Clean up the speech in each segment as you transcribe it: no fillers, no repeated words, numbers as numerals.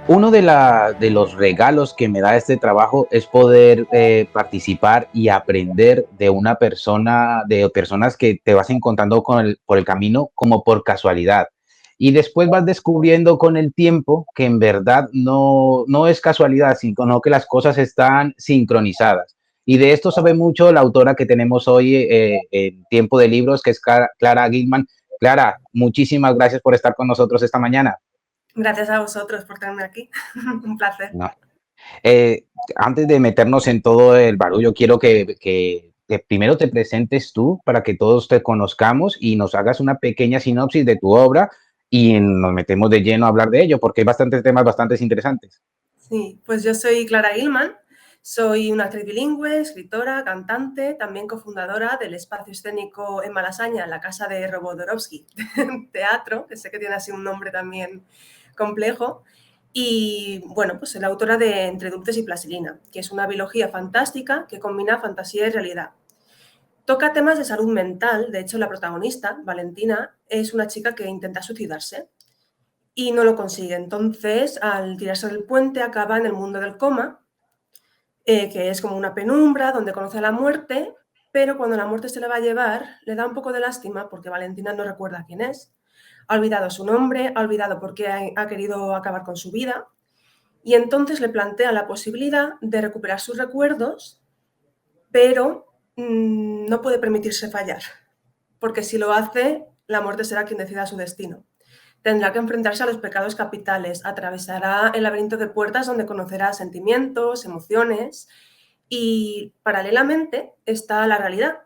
Uno de los regalos que me da este trabajo es poder participar y aprender de una persona, de personas que te vas encontrando por el camino como por casualidad. Y después vas descubriendo con el tiempo que en verdad no es casualidad, sino que las cosas están sincronizadas. Y de esto sabe mucho la autora que tenemos hoy en Tiempo de Libros, que es Clara Gilman. Clara, muchísimas gracias por estar con nosotros esta mañana. Gracias a vosotros por tenerme aquí. Un placer. No, Eh, antes de meternos en todo el barullo, quiero que primero te presentes tú para que todos te conozcamos y nos hagas una pequeña sinopsis de tu obra y nos metemos de lleno a hablar de ello, porque hay bastantes temas bastante interesantes. Sí, pues yo soy Clara Gilman, soy una actriz bilingüe, escritora, cantante, también cofundadora del espacio escénico en Malasaña, la casa de Robodorovsky Teatro, que sé que tiene así un nombre también complejo. Y bueno, pues soy la autora de Entre dulces y plastilina, que es una biología fantástica que combina fantasía y realidad. Toca temas de salud mental, de hecho la protagonista, Valentina, es una chica que intenta suicidarse y no lo consigue. Entonces, al tirarse del puente, acaba en el mundo del coma, que es como una penumbra donde conoce a la muerte, pero cuando la muerte se le va a llevar, le da un poco de lástima porque Valentina no recuerda quién es, ha olvidado su nombre, ha olvidado por qué ha querido acabar con su vida, y entonces le plantea la posibilidad de recuperar sus recuerdos, pero no puede permitirse fallar, porque si lo hace, la muerte será quien decida su destino. Tendrá que enfrentarse a los pecados capitales, atravesará el laberinto de puertas donde conocerá sentimientos, emociones y paralelamente está la realidad,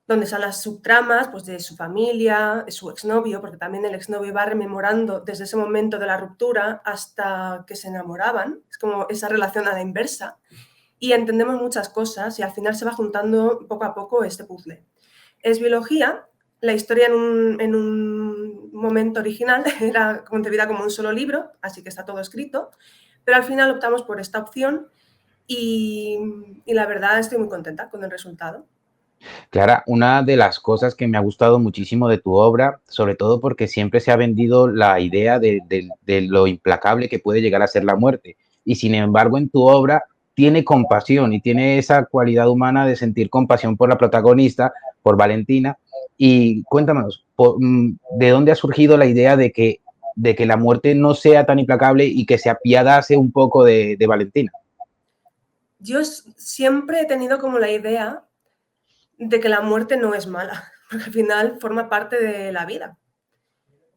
donde están las subtramas pues, de su familia, de su exnovio, porque también el exnovio va rememorando desde ese momento de la ruptura hasta que se enamoraban, es como esa relación a la inversa, y entendemos muchas cosas y al final se va juntando poco a poco este puzzle. Es biología, la historia en un momento original era concebida como un solo libro, así que está todo escrito, pero al final optamos por esta opción y la verdad estoy muy contenta con el resultado. Clara, una de las cosas que me ha gustado muchísimo de tu obra, sobre todo porque siempre se ha vendido la idea de lo implacable que puede llegar a ser la muerte. Y sin embargo, en tu obra tiene compasión y tiene esa cualidad humana de sentir compasión por la protagonista, por Valentina. Y cuéntanos, ¿de dónde ha surgido la idea de que la muerte no sea tan implacable y que se apiadase un poco de Valentina? Yo siempre he tenido como la idea de que la muerte no es mala, porque al final forma parte de la vida.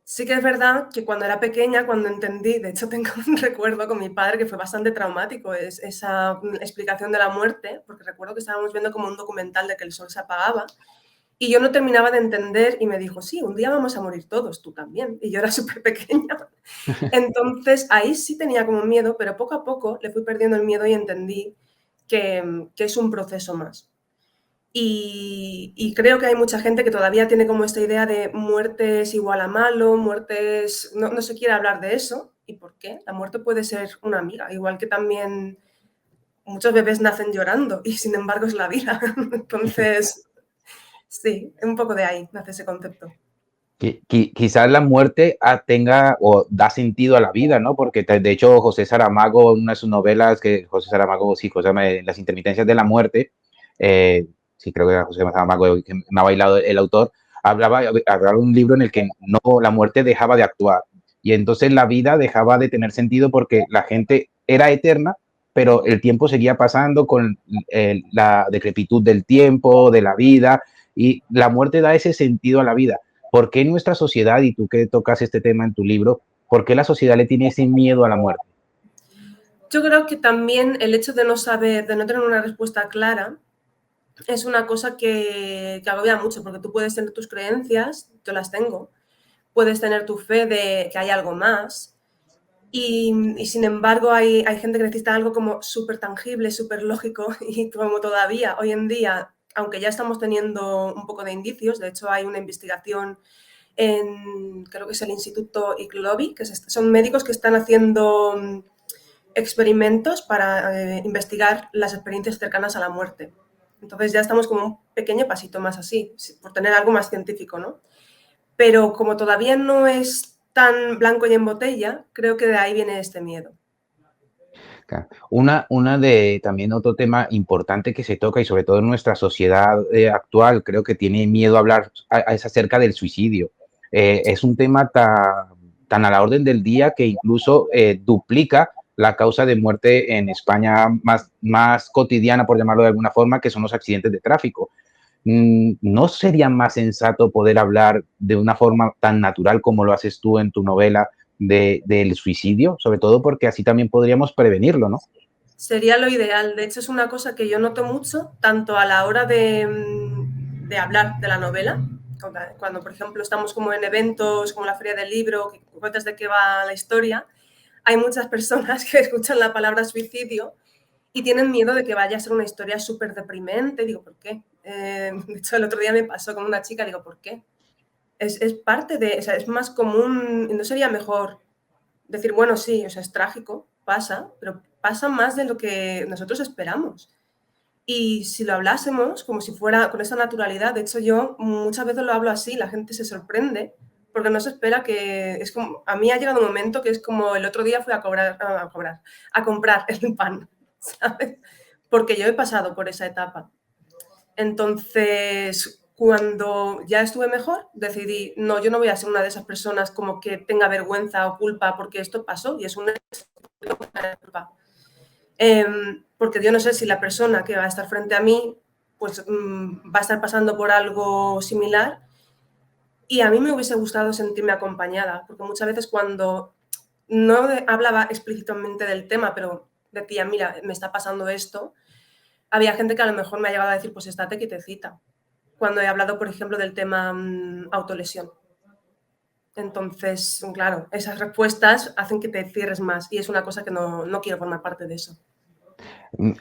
Sí que es verdad que cuando era pequeña, cuando entendí, de hecho tengo un recuerdo con mi padre que fue bastante traumático, esa explicación de la muerte, porque recuerdo que estábamos viendo como un documental de que el sol se apagaba y yo no terminaba de entender y me dijo, sí, un día vamos a morir todos, tú también. Y yo era súper pequeña. Entonces ahí sí tenía como miedo, pero poco a poco le fui perdiendo el miedo y entendí que es un proceso más. Y creo que hay mucha gente que todavía tiene como esta idea de muerte es igual a malo, muertes, no se quiere hablar de eso. ¿Y por qué? La muerte puede ser una amiga, igual que también muchos bebés nacen llorando y sin embargo es la vida. Entonces, sí, un poco de ahí nace ese concepto. Quizás la muerte tenga o da sentido a la vida, ¿no? Porque de hecho José Saramago, en una de sus novelas, que José Saramago, sí, Las intermitencias de la muerte, sí creo que era José Saramago, que me ha bailado el autor, hablaba de un libro en el que no, la muerte dejaba de actuar y entonces la vida dejaba de tener sentido porque la gente era eterna, pero el tiempo seguía pasando con la decrepitud del tiempo, de la vida, y la muerte da ese sentido a la vida. ¿Por qué nuestra sociedad, y tú que tocas este tema en tu libro, por qué la sociedad le tiene ese miedo a la muerte? Yo creo que también el hecho de no saber, de no tener una respuesta clara, es una cosa que agobia mucho, porque tú puedes tener tus creencias, yo las tengo, puedes tener tu fe de que hay algo más, y sin embargo hay gente que necesita algo como súper tangible, súper lógico, y como todavía hoy en día, aunque ya estamos teniendo un poco de indicios, de hecho hay una investigación creo que es el Instituto Iglovi, que son médicos que están haciendo experimentos para investigar las experiencias cercanas a la muerte. Entonces ya estamos como un pequeño pasito más así, por tener algo más científico, ¿no? Pero como todavía no es tan blanco y en botella, creo que de ahí viene este miedo. Claro. Una de también otro tema importante que se toca y sobre todo en nuestra sociedad actual, creo que tiene miedo a hablar es acerca del suicidio. Es un tema tan a la orden del día que incluso duplica la causa de muerte en España más cotidiana, por llamarlo de alguna forma, que son los accidentes de tráfico. ¿No sería más sensato poder hablar de una forma tan natural como lo haces tú en tu novela del suicidio? Sobre todo porque así también podríamos prevenirlo, ¿no? Sería lo ideal. De hecho, es una cosa que yo noto mucho, tanto a la hora de hablar de la novela, cuando, por ejemplo, estamos como en eventos como la Feria del Libro, que cuentas de qué va la historia, hay muchas personas que escuchan la palabra suicidio y tienen miedo de que vaya a ser una historia súper deprimente. Digo, ¿por qué? De hecho, el otro día me pasó con una chica, digo, ¿por qué? Es parte de, o sea, es más común, ¿no sería mejor decir, bueno, sí, o sea, es trágico, pasa, pero pasa más de lo que nosotros esperamos? Y si lo hablásemos como si fuera con esa naturalidad, de hecho yo muchas veces lo hablo así, la gente se sorprende porque no se espera que, es como, a mí ha llegado un momento que es como el otro día fui a comprar el pan, ¿sabes? Porque yo he pasado por esa etapa. Entonces, cuando ya estuve mejor, decidí, no, yo no voy a ser una de esas personas como que tenga vergüenza o culpa porque esto pasó y es una culpa. Porque yo no sé si la persona que va a estar frente a mí pues va a estar pasando por algo similar, y a mí me hubiese gustado sentirme acompañada, porque muchas veces cuando no hablaba explícitamente del tema, pero decía, mira, me está pasando esto, había gente que a lo mejor me ha llegado a decir, pues estate quietecita, cuando he hablado, por ejemplo, del tema autolesión. Entonces, claro, esas respuestas hacen que te cierres más y es una cosa que no quiero formar parte de eso.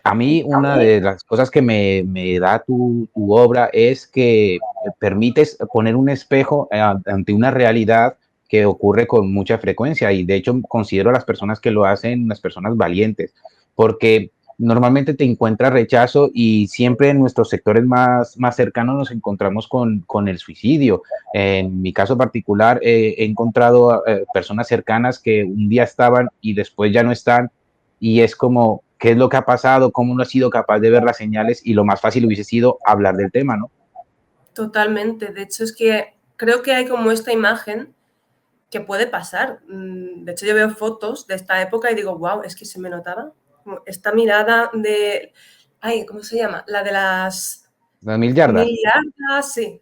A mí una de las cosas que me da tu obra es que permites poner un espejo ante una realidad que ocurre con mucha frecuencia y de hecho considero a las personas que lo hacen unas personas valientes, porque normalmente te encuentras rechazo y siempre en nuestros sectores más cercanos nos encontramos con el suicidio. En mi caso particular he encontrado personas cercanas que un día estaban y después ya no están y es como, ¿qué es lo que ha pasado? ¿Cómo no he sido capaz de ver las señales? Y lo más fácil hubiese sido hablar del tema, ¿no? Totalmente. De hecho, es que creo que hay como esta imagen que puede pasar. De hecho, yo veo fotos de esta época y digo, wow, es que se me notaba como esta mirada de, ay, ¿cómo se llama? La de las Las mil yardas. 1000 yardas, sí.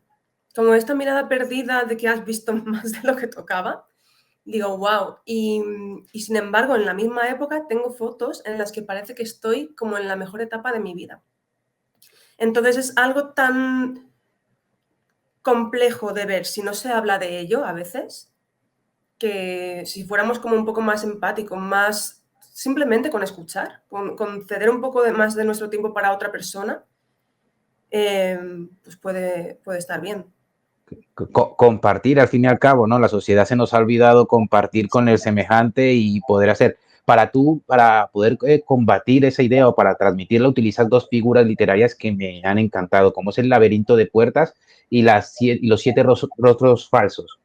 Como esta mirada perdida de que has visto más de lo que tocaba. Digo, wow. Y sin embargo, en la misma época tengo fotos en las que parece que estoy como en la mejor etapa de mi vida. Entonces es algo tan complejo de ver si no se habla de ello a veces, que si fuéramos como un poco más empáticos, más simplemente con escuchar, con ceder un poco más de nuestro tiempo para otra persona, pues puede estar bien. Compartir al fin y al cabo, ¿no? La sociedad se nos ha olvidado compartir con el semejante y poder hacer. Para poder combatir esa idea o para transmitirla, utilizas dos figuras literarias que me han encantado, como es el laberinto de puertas y, y los siete rostros falsos.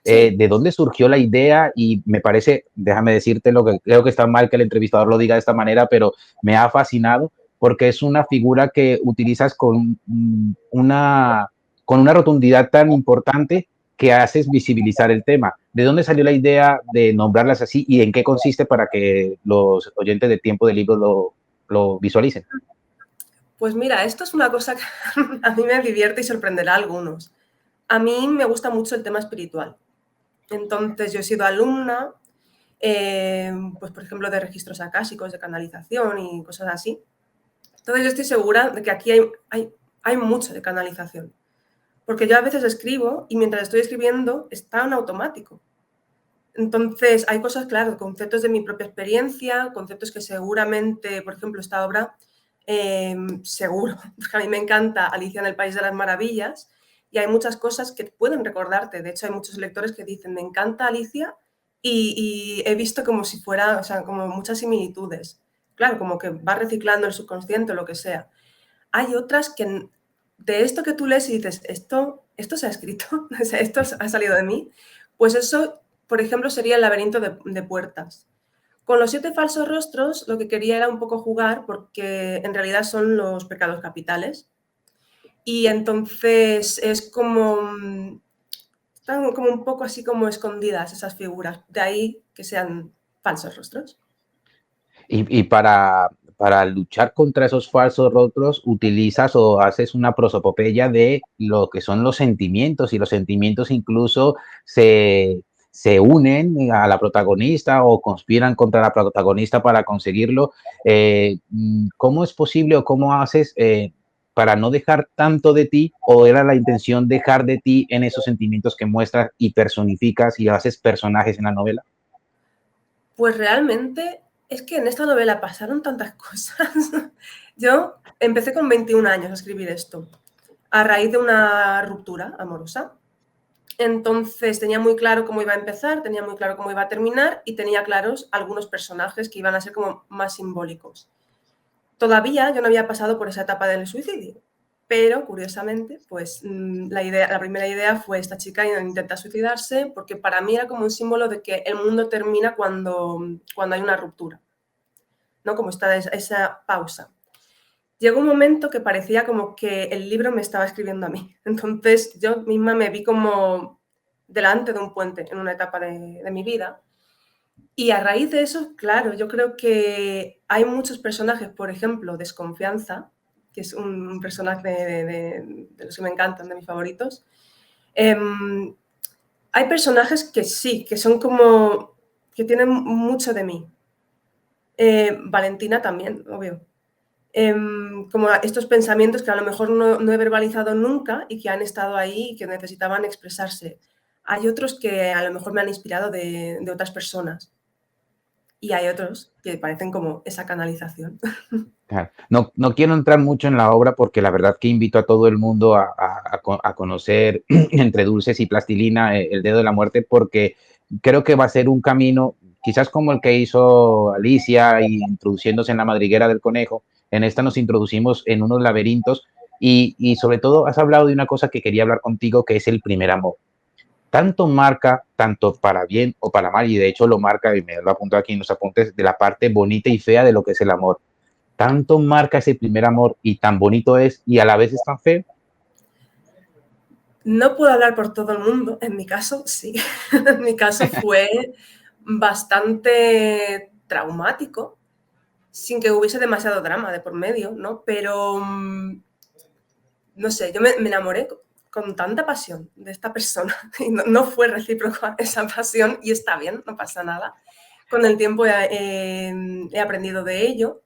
Sí, ¿De dónde surgió la idea? Y me parece, déjame decirte lo que creo que está mal que el entrevistador lo diga de esta manera, pero me ha fascinado porque es una figura que utilizas con una rotundidad tan importante que haces visibilizar el tema. ¿De dónde salió la idea de nombrarlas así y en qué consiste para que los oyentes de Tiempo de Libro lo visualicen? pues mira, esto es una cosa que a mí me divierte y sorprenderá a algunos. A mí me gusta mucho el tema espiritual. Entonces, yo he sido alumna, pues por ejemplo, de registros acásicos, de canalización y cosas así. Entonces, yo estoy segura de que aquí hay mucho de canalización. Porque yo a veces escribo y mientras estoy escribiendo está en automático. Entonces, hay cosas, claro, conceptos de mi propia experiencia, conceptos que seguramente, por ejemplo, esta obra, seguro, porque a mí me encanta Alicia en el País de las Maravillas, y hay muchas cosas que pueden recordarte. De hecho, hay muchos lectores que dicen, me encanta Alicia, y he visto como si fuera, o sea, como muchas similitudes. Claro, como que va reciclando el subconsciente o lo que sea. hay otras que de esto que tú lees y dices, esto se ha escrito, o sea, esto ha salido de mí, pues eso, por ejemplo, sería el laberinto de puertas. Con los 7 falsos rostros lo que quería era un poco jugar porque en realidad son los pecados capitales y entonces es como, están como un poco así como escondidas esas figuras, de ahí que sean falsos rostros. Y para luchar contra esos falsos rostros, utilizas o haces una prosopopeya de lo que son los sentimientos, y los sentimientos incluso se unen a la protagonista o conspiran contra la protagonista para conseguirlo. ¿Cómo es posible o cómo haces para no dejar tanto de ti, o era la intención dejar de ti en esos sentimientos que muestras y personificas y haces personajes en la novela? Pues realmente es que en esta novela pasaron tantas cosas. Yo empecé con 21 años a escribir esto, a raíz de una ruptura amorosa. Entonces tenía muy claro cómo iba a empezar, tenía muy claro cómo iba a terminar y tenía claros algunos personajes que iban a ser como más simbólicos. Todavía yo no había pasado por esa etapa del suicidio, pero curiosamente, pues la primera idea fue esta chica intenta suicidarse porque para mí era como un símbolo de que el mundo termina cuando hay una ruptura, ¿no? Como está esa pausa. Llegó un momento que parecía como que el libro me estaba escribiendo a mí. Entonces yo misma me vi como delante de un puente en una etapa de mi vida. Y a raíz de eso, claro, yo creo que hay muchos personajes, por ejemplo, Desconfianza, que es un personaje de los que me encantan, de mis favoritos. Hay personajes que sí, que son como, que tienen mucho de mí. Valentina también, obvio. Como estos pensamientos que a lo mejor no he verbalizado nunca y que han estado ahí y que necesitaban expresarse. Hay otros que a lo mejor me han inspirado de otras personas y hay otros que parecen como esa canalización. Claro. No, no quiero entrar mucho en la obra porque la verdad que invito a todo el mundo a conocer Entre Dulces y Plastilina, El Dedo de la Muerte, porque creo que va a ser un camino, quizás como el que hizo Alicia y introduciéndose en la madriguera del conejo. En esta nos introducimos en unos laberintos y sobre todo has hablado de una cosa que quería hablar contigo, que es el primer amor. Tanto marca, tanto para bien o para mal, y de hecho lo marca, y me lo apunto aquí en los apuntes, de la parte bonita y fea de lo que es el amor. Tanto marca ese primer amor y tan bonito es y a la vez es tan feo. No puedo hablar por todo el mundo, en mi caso sí, en mi caso fue bastante traumático, sin que hubiese demasiado drama de por medio, ¿no? Pero, no sé, yo me enamoré con tanta pasión de esta persona y no fue recíproca esa pasión y está bien, no pasa nada. Con el tiempo he aprendido de ello.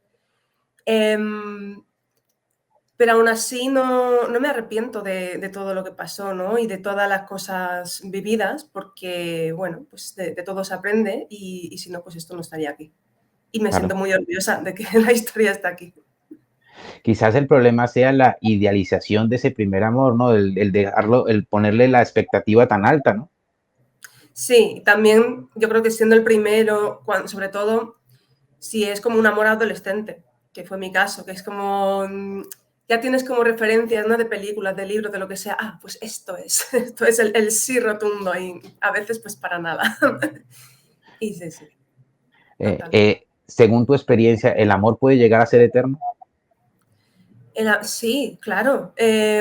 Pero aún así no me arrepiento de todo lo que pasó, ¿no? Y de todas las cosas vividas, porque, bueno, pues de todo se aprende y si no, pues esto no estaría aquí. Y me siento Claro. muy orgullosa de que la historia está aquí. Quizás el problema sea la idealización de ese primer amor, ¿no? El dejarlo, el ponerle la expectativa tan alta, ¿no? Sí, también yo creo que siendo el primero, sobre todo si es como un amor adolescente, que fue mi caso, que es como, ya tienes como referencias, ¿no? De películas, de libros, de lo que sea, pues esto es, esto es el sí rotundo y a veces pues para nada. Y sí, sí, total. Según tu experiencia, ¿el amor puede llegar a ser eterno? Sí, claro.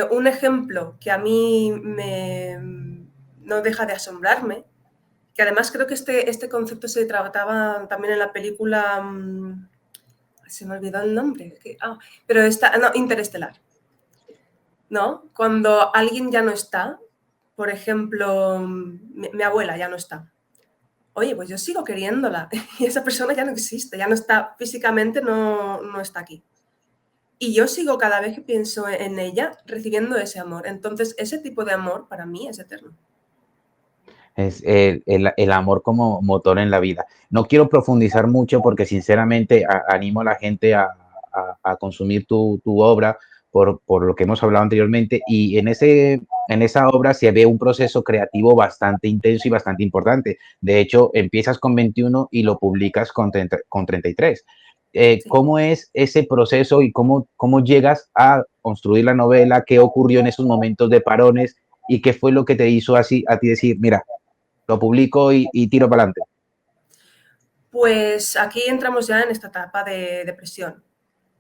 Un ejemplo que a mí no deja de asombrarme, que además creo que este concepto se trataba también en la película, se me olvidó el nombre, pero no, Interestelar, ¿no? Cuando alguien ya no está, por ejemplo, mi abuela ya no está. Oye, pues yo sigo queriéndola y esa persona ya no existe, ya no está físicamente, no está aquí. Y yo sigo cada vez que pienso en ella recibiendo ese amor. Entonces, ese tipo de amor para mí es eterno. Es el amor como motor en la vida. No quiero profundizar mucho porque sinceramente animo a la gente a consumir tu obra por lo que hemos hablado anteriormente, y en esa obra se ve un proceso creativo bastante intenso y bastante importante. De hecho, empiezas con 21 y lo publicas con 33. Sí. ¿cómo es ese proceso y cómo llegas a construir la novela? ¿Qué ocurrió en esos momentos de parones? ¿Y qué fue lo que te hizo así a ti decir, mira, lo publico y tiro para adelante? Pues aquí entramos ya en esta etapa de depresión.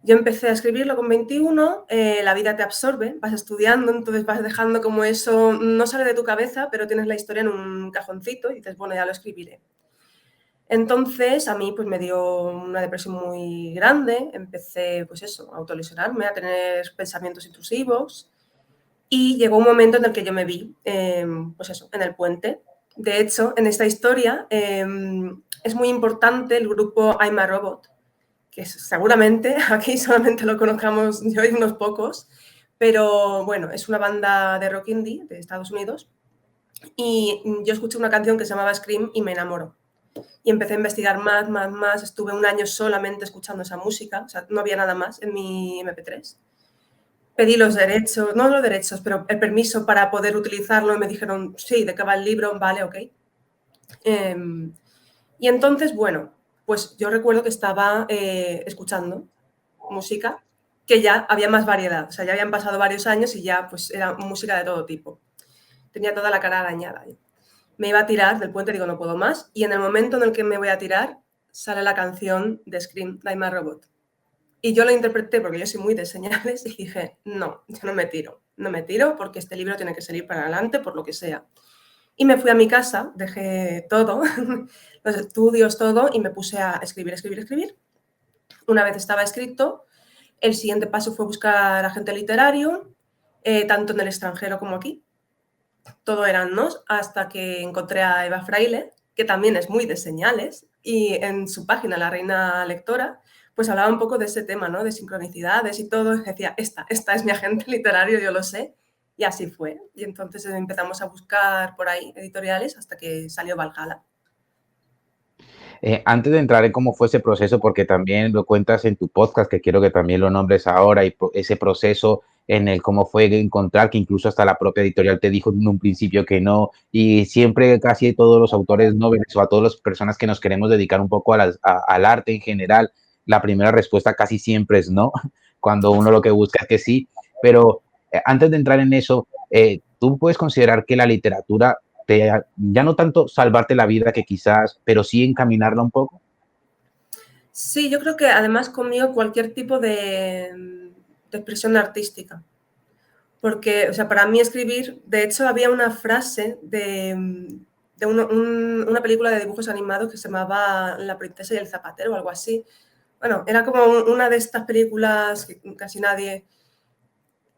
Yo empecé a escribirlo con 21, la vida te absorbe, vas estudiando, entonces vas dejando como eso, no sale de tu cabeza, pero tienes la historia en un cajoncito y dices, bueno, ya lo escribiré. Entonces a mí pues me dio una depresión muy grande, empecé pues eso, a autolesionarme, a tener pensamientos intrusivos y llegó un momento en el que yo me vi, pues eso, en el puente. De hecho, en esta historia es muy importante el grupo I'm a Robot, que seguramente aquí solamente lo conozcamos yo y unos pocos, pero bueno, es una banda de rock indie de Estados Unidos y yo escuché una canción que se llamaba Scream y me enamoró. Y empecé a investigar más, estuve un año solamente escuchando esa música, o sea, no había nada más en mi MP3. Pedí los derechos, no los derechos, pero el permiso para poder utilizarlo y me dijeron, sí, ¿de qué va el libro? Vale, ok. Y entonces, bueno, pues yo recuerdo que estaba escuchando música que ya había más variedad, o sea, ya habían pasado varios años y ya pues era música de todo tipo. Tenía toda la cara arañada. Me iba a tirar del puente, digo, no puedo más, y en el momento en el que me voy a tirar, sale la canción de Scream, I'm a Robot. Y yo lo interpreté porque yo soy muy de señales y dije, no, yo no me tiro, no me tiro porque este libro tiene que salir para adelante por lo que sea. Y me fui a mi casa, dejé todo, los estudios, todo, y me puse a escribir, escribir, escribir. Una vez estaba escrito, el siguiente paso fue buscar agente literario, tanto en el extranjero como aquí. Todo eran nos, hasta que encontré a Eva Fraile, que también es muy de señales, y en su página, La Reina Lectora, pues hablaba un poco de ese tema, ¿no? De sincronicidades y todo, y decía, esta es mi agente literario, yo lo sé, y así fue. Y entonces empezamos a buscar por ahí editoriales hasta que salió Valhalla. Antes de entrar en cómo fue ese proceso, porque también lo cuentas en tu podcast, que quiero que también lo nombres ahora, y ese proceso en el cómo fue encontrar, que incluso hasta la propia editorial te dijo en un principio que no, y siempre casi todos los autores noveles o a todas las personas que nos queremos dedicar un poco al arte en general, la primera respuesta casi siempre es no, cuando uno lo que busca es que sí, pero antes de entrar en eso, ¿tú puedes considerar que la literatura ya no tanto salvarte la vida que quizás, pero sí encaminarla un poco? Sí, yo creo que además conmigo cualquier tipo de expresión artística. Porque, o sea, para mí escribir, de hecho, había una frase de una película de dibujos animados que se llamaba La princesa y el zapatero o algo así. Bueno, era como una de estas películas que casi nadie...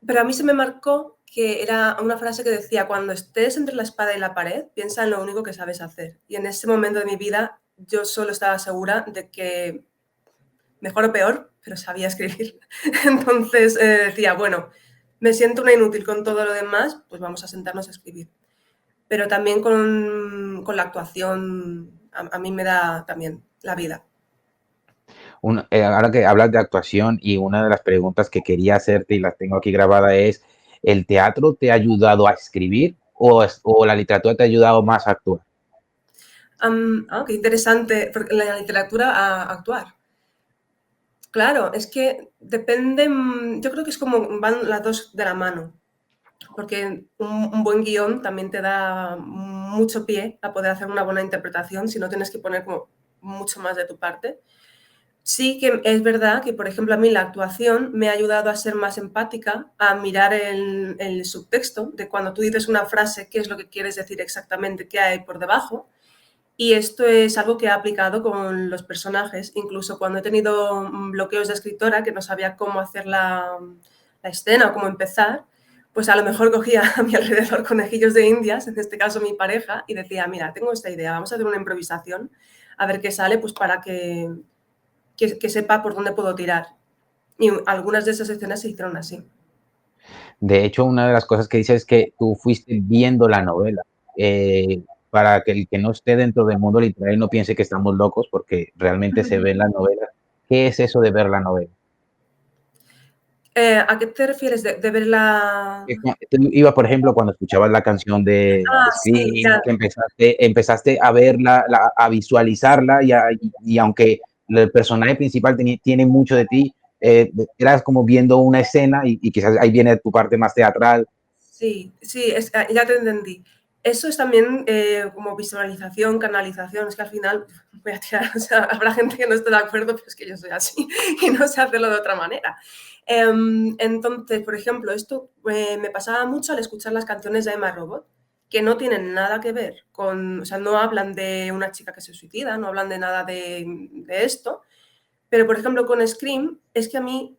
Pero a mí se me marcó que era una frase que decía, cuando estés entre la espada y la pared, piensa en lo único que sabes hacer. Y en ese momento de mi vida yo solo estaba segura de que, mejor o peor, pero sabía escribir. Entonces decía, bueno, me siento una inútil con todo lo demás, pues vamos a sentarnos a escribir. Pero también con la actuación, a mí me da también la vida. Ahora que hablas de actuación y una de las preguntas que quería hacerte y las tengo aquí grabada es, ¿el teatro te ha ayudado a escribir o la literatura te ha ayudado más a actuar? Qué interesante, porque la literatura a actuar. Claro, es que depende, yo creo que es como van las dos de la mano, porque un buen guión también te da mucho pie a poder hacer una buena interpretación si no tienes que poner como mucho más de tu parte. Sí que es verdad que, por ejemplo, a mí la actuación me ha ayudado a ser más empática, a mirar el subtexto de cuando tú dices una frase, qué es lo que quieres decir exactamente, qué hay por debajo. Y esto es algo que he aplicado con los personajes, incluso cuando he tenido bloqueos de escritora, que no sabía cómo hacer la escena o cómo empezar, pues a lo mejor cogía a mi alrededor conejillos de indias, en este caso mi pareja, y decía, mira, tengo esta idea, vamos a hacer una improvisación, a ver qué sale, pues para que sepa por dónde puedo tirar. Y algunas de esas escenas se hicieron así. De hecho, una de las cosas que dices es que tú fuiste viendo la novela. Para que el que no esté dentro del mundo literario no piense que estamos locos, porque realmente se ve en la novela. ¿Qué es eso de ver la novela? ¿A qué te refieres de ver la...? Tú ibas, por ejemplo, cuando escuchabas la canción de Sí, Scream, ya. que empezaste a verla, a visualizarla, y aunque el personaje principal tiene mucho de ti, eras como viendo una escena y quizás ahí viene tu parte más teatral. Sí, sí, ya te entendí. Eso es también como visualización, canalización. Es que al final voy a tirar, o sea, habrá gente que no esté de acuerdo, pero es que yo soy así y no sé hacerlo de otra manera. Entonces, por ejemplo, esto me pasaba mucho al escuchar las canciones de Emma Robot, que no tienen nada que ver con, o sea, no hablan de una chica que se suicida, no hablan de nada de esto, pero por ejemplo con Scream es que a mí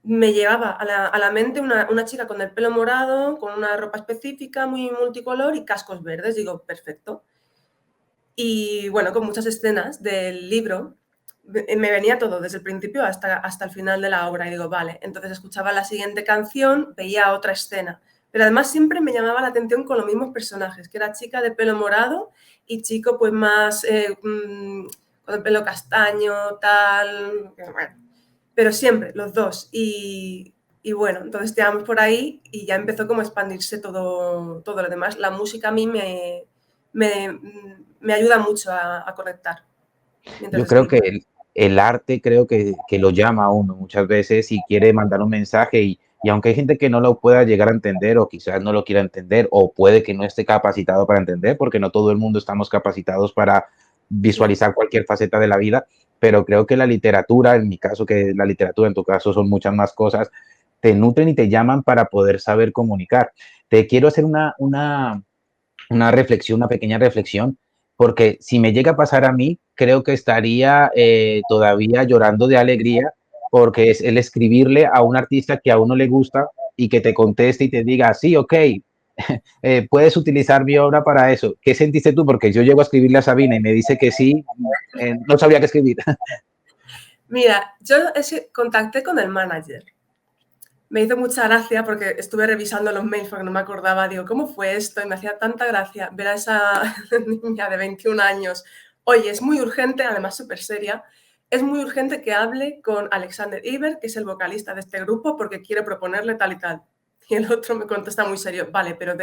me llegaba a la mente una chica con el pelo morado, con una ropa específica, muy multicolor y cascos verdes. Digo, perfecto. Y bueno, con muchas escenas del libro, me venía todo, desde el principio hasta el final de la obra. Y digo, vale, entonces escuchaba la siguiente canción, veía otra escena. Pero además siempre me llamaba la atención con los mismos personajes, que era chica de pelo morado y chico pues más con el pelo castaño, tal. Bueno, pero siempre, los dos. Y bueno, entonces te vamos por ahí y ya empezó como a expandirse todo lo demás. La música a mí me, me ayuda mucho a conectar mientras Yo creo que escribo. el arte creo que lo llama a uno muchas veces y quiere mandar un mensaje y aunque hay gente que no lo pueda llegar a entender o quizás no lo quiera entender o puede que no esté capacitado para entender, porque no todo el mundo estamos capacitados para Sí, visualizar cualquier faceta de la vida, pero creo que la literatura, en mi caso que la literatura, en tu caso son muchas más cosas, te nutren y te llaman para poder saber comunicar. Te quiero hacer una reflexión, una pequeña reflexión, porque si me llega a pasar a mí, creo que estaría todavía llorando de alegría, porque es el escribirle a un artista que a uno le gusta y que te conteste y te diga, sí, ok, puedes utilizar mi obra para eso. ¿Qué sentiste tú? Porque yo llego a escribirle a Sabina y me dice que sí, no sabía qué escribir. mira, yo contacté con el manager. Me hizo mucha gracia porque estuve revisando los mails porque no me acordaba. Digo, ¿cómo fue esto? Y me hacía tanta gracia ver a esa niña de 21 años. Oye, es muy urgente, además súper seria, es muy urgente que hable con Alexander Iber, que es el vocalista de este grupo, porque quiere proponerle tal y tal. Y el otro me contesta muy serio, vale, pero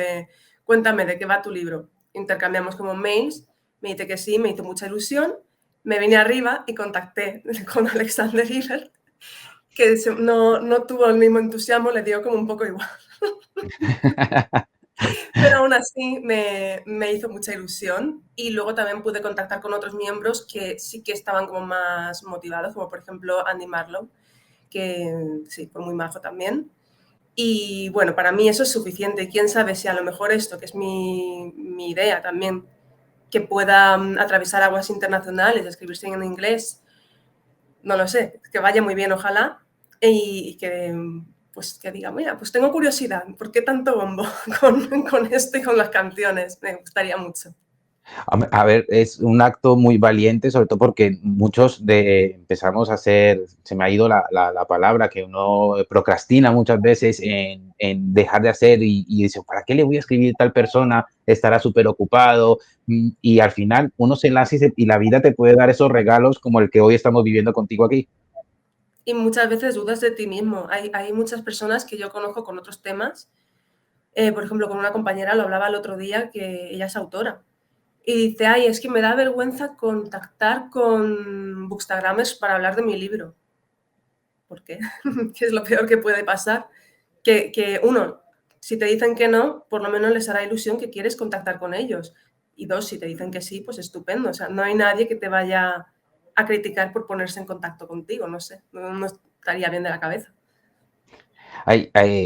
cuéntame de qué va tu libro. Intercambiamos como mails, me dice que sí, me hizo mucha ilusión, me vine arriba y contacté con Alexander Iber, que no tuvo el mismo entusiasmo, le dio como un poco igual. Pero aún así me hizo mucha ilusión y luego también pude contactar con otros miembros que sí que estaban como más motivados, como por ejemplo Andy Marlowe, que sí, fue muy majo también. Y bueno, para mí eso es suficiente. Quién sabe si a lo mejor esto, que es mi idea también, que pueda atravesar aguas internacionales, escribirse en inglés, no lo sé, que vaya muy bien, ojalá, y que, pues, que diga, mira, pues tengo curiosidad, ¿por qué tanto bombo con esto y con las canciones? Me gustaría mucho. A ver, es un acto muy valiente, sobre todo porque muchos empezamos a hacer, se me ha ido la palabra, que uno procrastina muchas veces en dejar de hacer y dice, ¿para qué le voy a escribir a tal persona? Estará súper ocupado. Y al final uno se lanza y la vida te puede dar esos regalos como el que hoy estamos viviendo contigo aquí. Y muchas veces dudas de ti mismo. Hay muchas personas que yo conozco con otros temas. Por ejemplo, con una compañera lo hablaba el otro día, que ella es autora. Y dice, ay, es que me da vergüenza contactar con bookstagramers para hablar de mi libro. ¿Por qué? ¿Qué es lo peor que puede pasar? Que uno, si te dicen que no, por lo menos les hará ilusión que quieres contactar con ellos. Y dos, si te dicen que sí, pues estupendo. O sea, no hay nadie que te vaya a criticar por ponerse en contacto contigo, no sé, no estaría bien de la cabeza.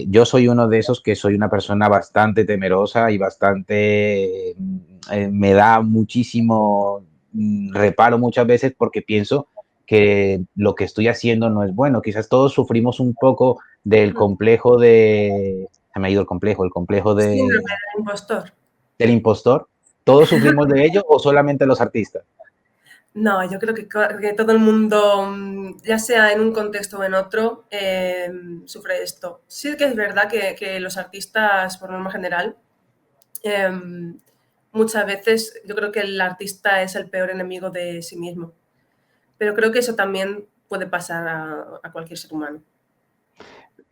Yo soy uno de esos que soy una persona bastante temerosa y bastante, me da muchísimo reparo muchas veces porque pienso que lo que estoy haciendo no es bueno. Quizás todos sufrimos un poco del complejo se me ha ido el complejo Síndrome del impostor. del impostor. ¿Todos sufrimos de ello o solamente los artistas? No, yo creo que todo el mundo, ya sea en un contexto o en otro, sufre esto. Sí que es verdad que los artistas, por norma general, eh, muchas veces yo creo que el artista es el peor enemigo de sí mismo. Pero creo que eso también puede pasar a cualquier ser humano.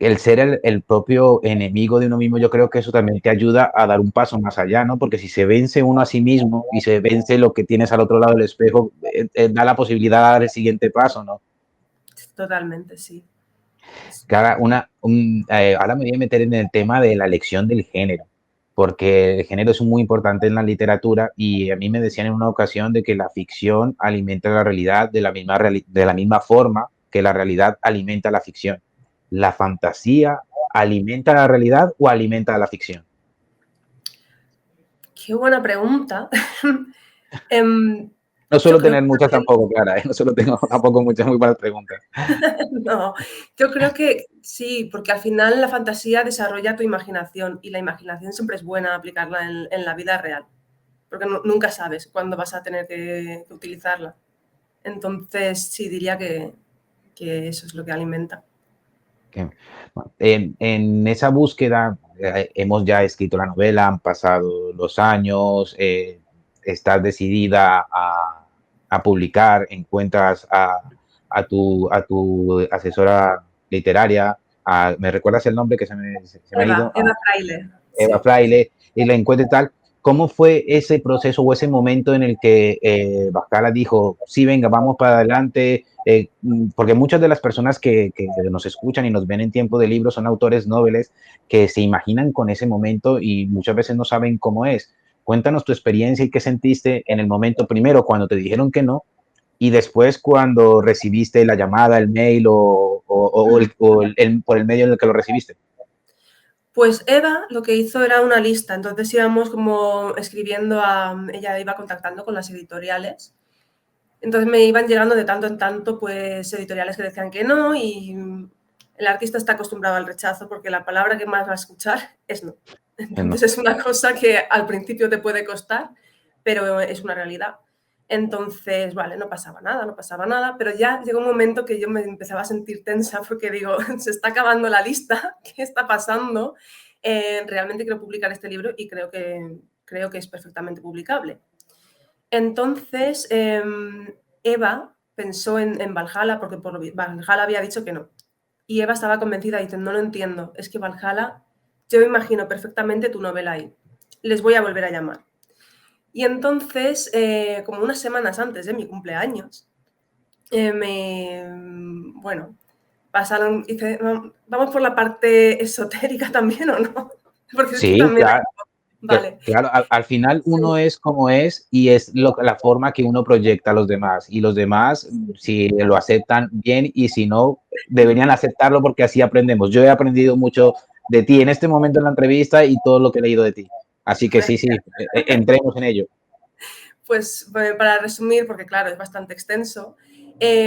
el ser el propio enemigo de uno mismo, yo creo que eso también te ayuda a dar un paso más allá, ¿no? Porque si se vence uno a sí mismo y se vence lo que tienes al otro lado del espejo, da la posibilidad de dar el siguiente paso, ¿no? Totalmente, sí. Ahora, ahora me voy a meter en el tema de la elección del género, porque el género es muy importante en la literatura y a mí me decían en una ocasión de que la ficción alimenta la realidad de la misma forma que la realidad alimenta la ficción. ¿La fantasía alimenta la realidad o alimenta la ficción? Qué buena pregunta. Em, No yo suelo creo tener que muchas tampoco, Clara, ¿eh? No suelo tengo tampoco muchas muy buenas preguntas. no, yo creo que sí, porque al final la fantasía desarrolla tu imaginación y la imaginación siempre es buena aplicarla en la vida real, porque nunca sabes cuándo vas a tener que utilizarla. Entonces, sí, diría que eso es lo que alimenta. Que, bueno, en esa búsqueda hemos ya escrito la novela, han pasado los años, estás decidida a publicar, encuentras a tu asesora literaria, ¿me recuerdas el nombre que se me ha ido? Eva Fraile, Eva sí. Fraile, y la encuentra y tal. ¿Cómo fue ese proceso o ese momento en el que Bacala dijo, sí, venga, vamos para adelante? Porque muchas de las personas que nos escuchan y nos ven en tiempo de libro son autores noveles que se imaginan con ese momento y muchas veces no saben cómo es. Cuéntanos tu experiencia y qué sentiste en el momento primero cuando te dijeron que no y después cuando recibiste la llamada, el mail por el medio en el que lo recibiste. Pues Eva lo que hizo era una lista, entonces íbamos como escribiendo ella iba contactando con las editoriales. Entonces me iban llegando de tanto en tanto pues editoriales que decían que no y el artista está acostumbrado al rechazo porque la palabra que más va a escuchar es no. No. Entonces es una cosa que al principio te puede costar, pero es una realidad. Entonces, vale, no pasaba nada, no pasaba nada, pero ya llegó un momento que yo me empezaba a sentir tensa porque digo, se está acabando la lista, ¿qué está pasando? Realmente quiero publicar este libro y creo que es perfectamente publicable. Entonces, Eva pensó en Valhalla, porque por Valhalla había dicho que no. Y Eva estaba convencida, dice, no lo entiendo, es que Valhalla, yo me imagino perfectamente tu novela ahí. Les voy a volver a llamar. Y entonces, como unas semanas antes de mi cumpleaños, bueno, pasaron, dice, vamos por la parte esotérica también, ¿o no? Porque esto Sí, también, claro. vale. Claro, al final Sí, uno es como es y es la forma que uno proyecta a los demás. Y los demás, si lo aceptan bien y si no, deberían aceptarlo porque así aprendemos. Yo he aprendido mucho de ti en este momento en la entrevista y todo lo que he leído de ti. Así que sí, sí, entremos en ello. pues para resumir, porque claro, es bastante extenso,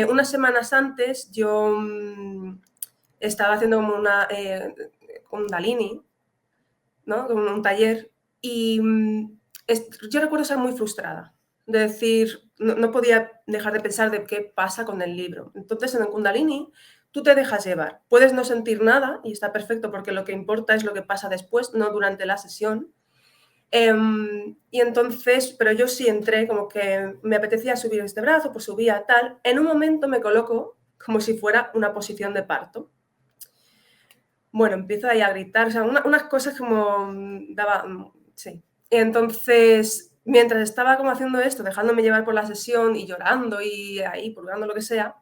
unas semanas antes yo estaba haciendo como una Kundalini, ¿no? Como un taller, y yo recuerdo ser muy frustrada, de decir, no podía dejar de pensar de qué pasa con el libro. Entonces en el Kundalini tú te dejas llevar, puedes no sentir nada y está perfecto porque lo que importa es lo que pasa después, no durante la sesión. Y entonces, pero yo sí entré como que me apetecía subir este brazo, pues subía tal. En un momento me coloco como si fuera una posición de parto. Bueno, empiezo ahí a gritar, o sea, unas cosas como daba, sí. Y entonces, mientras estaba como haciendo esto, dejándome llevar por la sesión y llorando y ahí purgando lo que sea,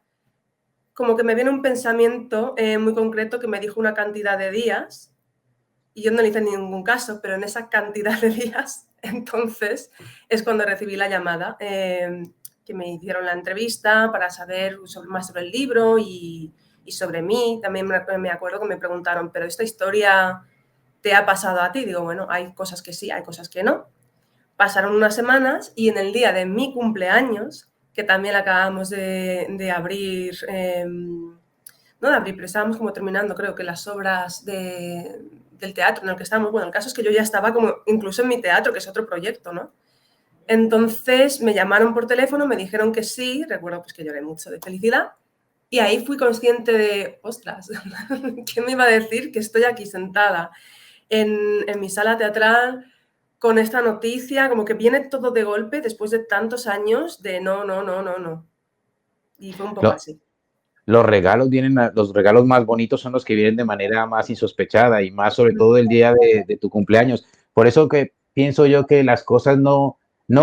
como que me viene un pensamiento muy concreto que me dijo una cantidad de días y yo no le hice ningún caso, pero en esa cantidad de días, entonces es cuando recibí la llamada, que me hicieron la entrevista para saber más sobre el libro y sobre mí. También me acuerdo que me preguntaron, ¿pero esta historia te ha pasado a ti? Digo, bueno, hay cosas que sí, hay cosas que no. Pasaron unas semanas y en el día de mi cumpleaños, que también acabamos de abrir, no de abrir, pero estábamos como terminando, creo que las obras del teatro en el que estábamos. Bueno, el caso es que yo ya estaba como incluso en mi teatro, que es otro proyecto, ¿no? Entonces me llamaron por teléfono, me dijeron que sí, recuerdo pues que lloré mucho de felicidad y ahí fui consciente de, ostras, ¿quién me iba a decir que estoy aquí sentada en mi sala teatral con esta noticia? Como que viene todo de golpe después de tantos años de no, no, no, no, no. Y fue un poco Lo, así. los regalos más bonitos son los que vienen de manera más insospechada y más sobre todo el día de tu cumpleaños. Por eso que pienso yo que las cosas no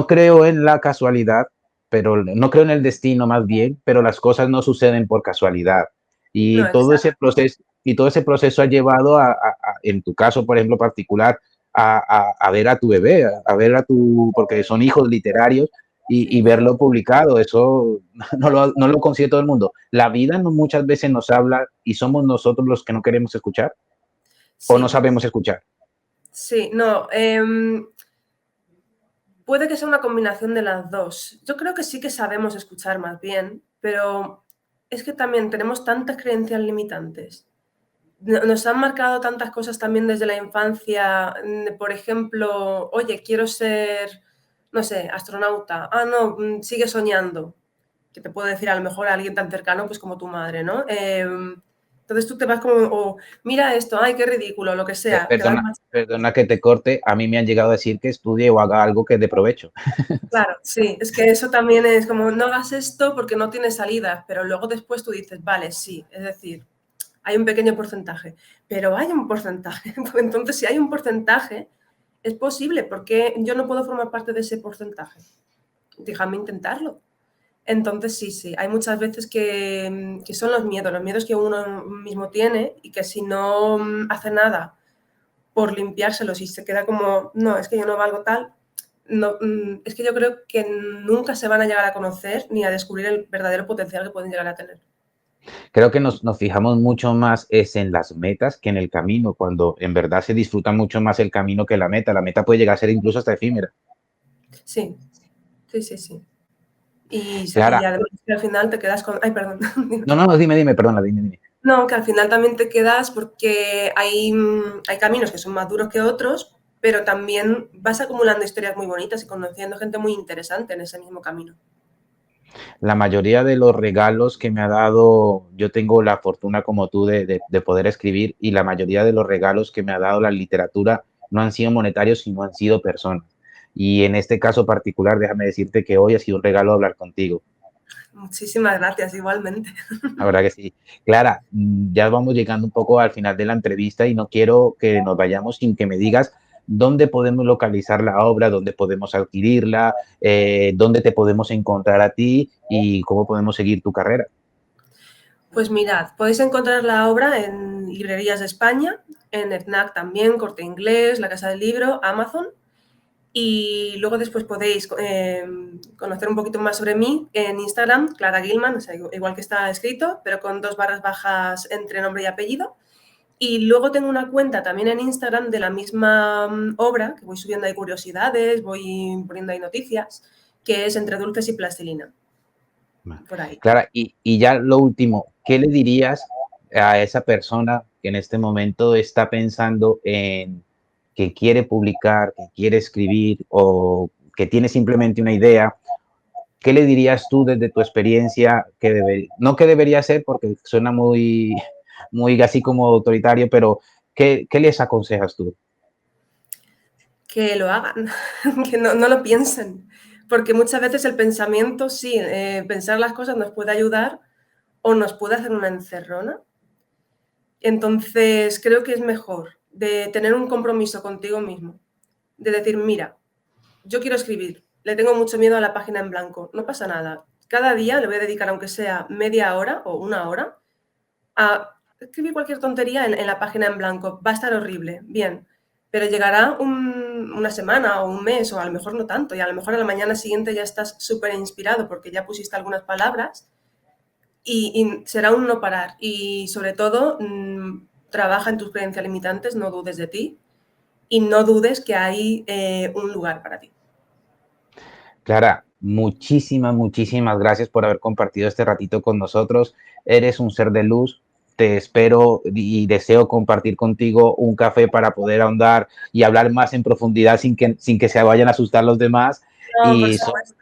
creo en la casualidad, pero no creo en el destino más bien, pero las cosas no suceden por casualidad. No, exacto. Y todo ese proceso ha llevado en tu caso, por ejemplo, particular, a ver a tu bebé, a ver a tu, porque son hijos literarios, y Sí, verlo publicado, eso no lo consigue todo el mundo. La vida muchas veces nos habla y somos nosotros los que no queremos escuchar o no sí, sabemos escuchar. sí, no. Puede que sea una combinación de las dos. Yo creo que sí que sabemos escuchar más bien, pero es que también tenemos tantas creencias limitantes. Nos han marcado tantas cosas también desde la infancia. Por ejemplo, oye, quiero ser, no sé, astronauta. Ah, no, sigue soñando. Que te puede decir a lo mejor a alguien tan cercano pues como tu madre, ¿no? Entonces tú te vas como, o mira esto, ay, qué ridículo, lo que sea. Te vas Perdona, más. perdona que te corte, a mí me han llegado a decir que estudie o haga algo que es de provecho. Claro, sí, es que eso también es como, no hagas esto porque no tiene salida, pero luego después tú dices, vale, sí, es decir, hay un pequeño porcentaje, pero hay un porcentaje. Entonces, si hay un porcentaje, es posible, porque yo no puedo formar parte de ese porcentaje. Déjame intentarlo. Entonces, sí, sí, hay muchas veces que son los miedos que uno mismo tiene y que si no hace nada por limpiárselos y se queda como, no, es que yo no valgo tal, no, es que yo creo que nunca se van a llegar a conocer ni a descubrir el verdadero potencial que pueden llegar a tener. Creo que nos fijamos mucho más es en las metas que en el camino, cuando en verdad se disfruta mucho más el camino que la meta. La meta puede llegar a ser incluso hasta efímera. Sí, sí, sí, sí. Y Clara, además que al final te quedas con... Ay, perdón. no, dime, perdona, dime. No, que al final también te quedas porque hay caminos que son más duros que otros, pero también vas acumulando historias muy bonitas y conociendo gente muy interesante en ese mismo camino. La mayoría de los regalos que me ha dado, yo tengo la fortuna como tú de poder escribir y la mayoría de los regalos que me ha dado la literatura no han sido monetarios, sino han sido personas. Y en este caso particular, déjame decirte que hoy ha sido un regalo hablar contigo. Muchísimas gracias, igualmente. La verdad que sí. Clara, ya vamos llegando un poco al final de la entrevista y no quiero que nos vayamos sin que me digas dónde podemos localizar la obra, dónde podemos adquirirla, dónde te podemos encontrar a ti y cómo podemos seguir tu carrera. Pues mirad, podéis encontrar la obra en librerías de España, en FNAC también, Corte Inglés, La Casa del Libro, Amazon. Y luego después podéis conocer un poquito más sobre mí en Instagram, Clara Gilman, o sea, igual que está escrito, pero con 2 barras bajas entre nombre y apellido. Y luego tengo una cuenta también en Instagram de la misma obra, que voy subiendo ahí curiosidades, voy poniendo ahí noticias, que es Entre Dulces y Plastilina, por ahí. Clara, y ya lo último, ¿qué le dirías a esa persona que en este momento está pensando en que quiere publicar, que quiere escribir o que tiene simplemente una idea? ¿Qué le dirías tú desde tu experiencia que no que debería ser porque suena muy así como autoritario, pero ¿qué les aconsejas tú? Que lo hagan, que no lo piensen, porque muchas veces el pensamiento, sí, pensar las cosas nos puede ayudar o nos puede hacer una encerrona. Entonces, creo que es mejor de tener un compromiso contigo mismo, de decir, mira, yo quiero escribir, le tengo mucho miedo a la página en blanco, no pasa nada. Cada día le voy a dedicar, aunque sea media hora o una hora, a escribir cualquier tontería en la página en blanco. Va a estar horrible, bien, pero llegará una semana o un mes o a lo mejor no tanto y a lo mejor a la mañana siguiente ya estás súper inspirado porque ya pusiste algunas palabras y será un no parar. Y sobre todo, trabaja en tus creencias limitantes, no dudes de ti y no dudes que hay un lugar para ti. Clara, muchísimas gracias por haber compartido este ratito con nosotros. Eres un ser de luz. Te espero y deseo compartir contigo un café para poder ahondar y hablar más en profundidad sin que se vayan a asustar los demás. No, por Y, supuesto.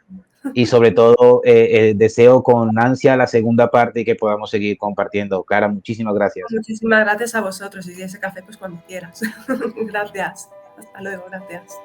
y sobre todo, deseo con ansia la segunda parte y que podamos seguir compartiendo. Clara, muchísimas gracias. Muchísimas gracias a vosotros y ese café pues cuando quieras. Gracias. Hasta luego, gracias.